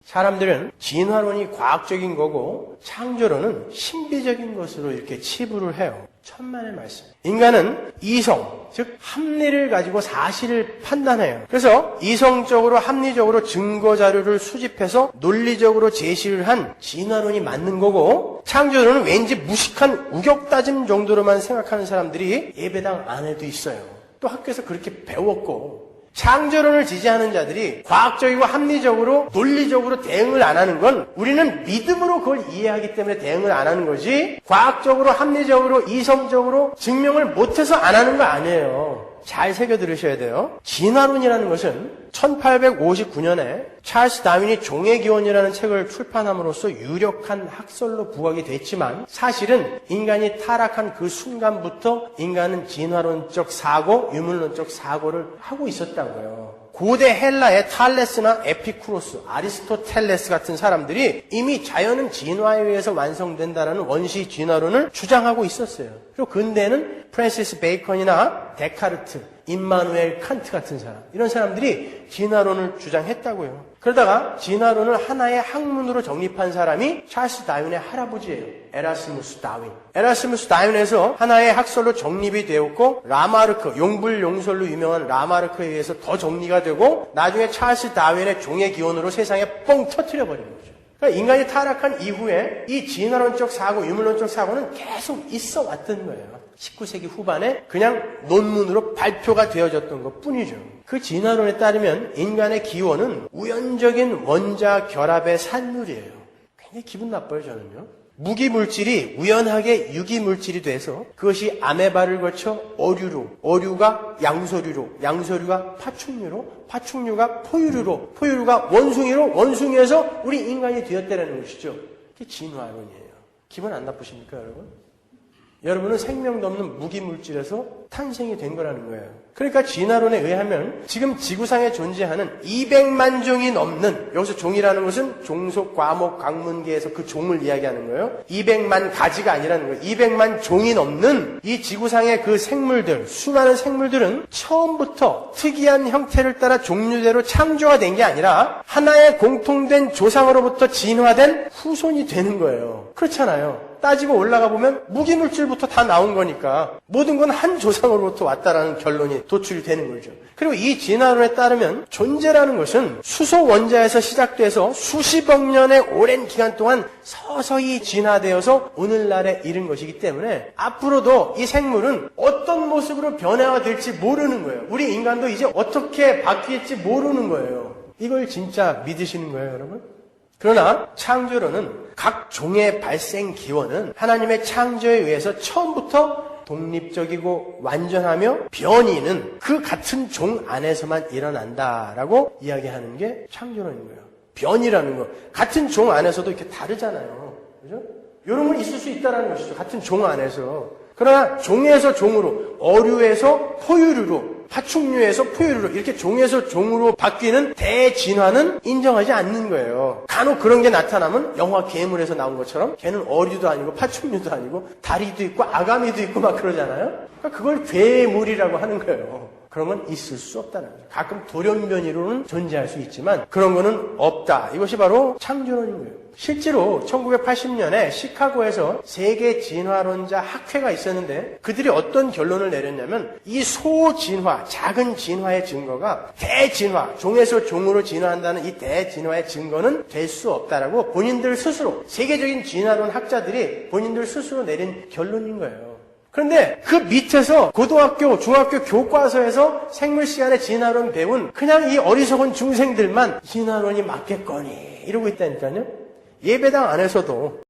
사람들은 진화론이 과학적인 거고 창조론은 신비적인 것으로 이렇게 치부를 해요. 천만의 말씀. 인간은 이성, 즉 합리를 가지고 사실을 판단해요. 그래서 이성적으로 합리적으로 증거 자료를 수집해서 논리적으로 제시를 한 진화론이 맞는 거고, 창조론은 왠지 무식한 우격다짐 정도로만 생각하는 사람들이 예배당 안에도 있어요. 또 학교에서 그렇게 배웠고, 창조론을 지지하는 자들이 과학적이고 합리적으로 논리적으로 대응을 안 하는 건 우리는 믿음으로 그걸 이해하기 때문에 대응을 안 하는 거지, 과학적으로 합리적으로 이성적으로 증명을 못해서 안 하는 거 아니에요. 잘 새겨 들으셔야 돼요. 진화론이라는 것은 1859년에 찰스 다윈이 종의 기원이라는 책을 출판함으로써 유력한 학설로 부각이 됐지만, 사실은 인간이 타락한 그 순간부터 인간은 진화론적 사고, 유물론적 사고를 하고 있었다고요. 고대 헬라의 탈레스나 에피쿠로스, 아리스토텔레스 같은 사람들이 이미 자연은 진화에 의해서 완성된다라는 원시 진화론을 주장하고 있었어요. 그리고 근대는 프랜시스 베이컨이나 데카르트, 임마누엘 칸트 같은 사람, 이런 사람들이 진화론을 주장했다고요. 그러다가 진화론을 하나의 학문으로 정립한 사람이 찰스 다윈의 할아버지예요. 에라스무스 다윈. 에라스무스 다윈에서 하나의 학설로 정립이 되었고, 라마르크, 용불용설로 유명한 라마르크에 의해서 더 정리가 되고, 나중에 찰스 다윈의 종의 기원으로 세상에 뻥 터뜨려버린 거죠. 그러니까 인간이 타락한 이후에 이 진화론적 사고, 유물론적 사고는 계속 있어 왔던 거예요. 19세기 후반에 그냥 논문으로 발표가 되어졌던 것 뿐이죠. 그 진화론에 따르면 인간의 기원은 우연적인 원자 결합의 산물이에요. 굉장히 기분 나빠요, 저는요. 무기물질이 우연하게 유기물질이 돼서 그것이 아메바를 거쳐 어류로, 어류가 양서류로, 양서류가 파충류로, 파충류가 포유류로, 포유류가 원숭이로, 원숭이에서 우리 인간이 되었다는 것이죠. 그게 진화론이에요. 기분 안 나쁘십니까, 여러분? 여러분은 생명도 없는 무기물질에서 탄생이 된 거라는 거예요. 그러니까 진화론에 의하면 지금 지구상에 존재하는 200만 종이 넘는, 여기서 종이라는 것은 종속, 과목, 학문계에서 그 종을 이야기하는 거예요. 200만 가지가 아니라는 거예요. 200만 종이 넘는 이 지구상의 그 생물들, 수많은 생물들은 처음부터 특이한 형태를 따라 종류대로 창조가 된 게 아니라 하나의 공통된 조상으로부터 진화된 후손이 되는 거예요. 그렇잖아요. 따지고 올라가 보면 무기물질부터 다 나온 거니까 모든 건 한 조상으로부터 왔다라는 결론이 도출이 되는 거죠. 그리고 이 진화론에 따르면 존재라는 것은 수소 원자에서 시작돼서 수십억 년의 오랜 기간 동안 서서히 진화되어서 오늘날에 이른 것이기 때문에 앞으로도 이 생물은 어떤 모습으로 변화가 될지 모르는 거예요. 우리 인간도 이제 어떻게 바뀔지 모르는 거예요. 이걸 진짜 믿으시는 거예요, 여러분? 그러나 창조론은 각 종의 발생 기원은 하나님의 창조에 의해서 처음부터 독립적이고 완전하며 변이는 그 같은 종 안에서만 일어난다라고 이야기하는 게 창조론인 거예요. 변이라는 거. 같은 종 안에서도 이렇게 다르잖아요. 그죠? 이런 건 있을 수 있다는 것이죠. 같은 종 안에서. 그러나 종에서 종으로, 어류에서 포유류로, 파충류에서 포유류로 이렇게 종에서 종으로 바뀌는 대진화는 인정하지 않는 거예요. 간혹 그런 게 나타나면 영화 괴물에서 나온 것처럼 걔는 어류도 아니고 파충류도 아니고 다리도 있고 아가미도 있고 막 그러잖아요. 그러니까 그걸 괴물이라고 하는 거예요. 그런 건 있을 수 없다는 거죠. 가끔 돌연변이로는 존재할 수 있지만 그런 거는 없다. 이것이 바로 창조론인 거예요. 실제로 1980년에 시카고에서 세계 진화론자 학회가 있었는데 그들이 어떤 결론을 내렸냐면 이 소진화, 작은 진화의 증거가 대진화, 종에서 종으로 진화한다는 이 대진화의 증거는 될 수 없다라고 본인들 스스로, 세계적인 진화론 학자들이 본인들 스스로 내린 결론인 거예요. 그런데 그 밑에서 고등학교, 중학교 교과서에서 생물 시간에 진화론 배운 그냥 이 어리석은 중생들만 진화론이 맞겠거니 이러고 있다니까요. 예배당 안에서도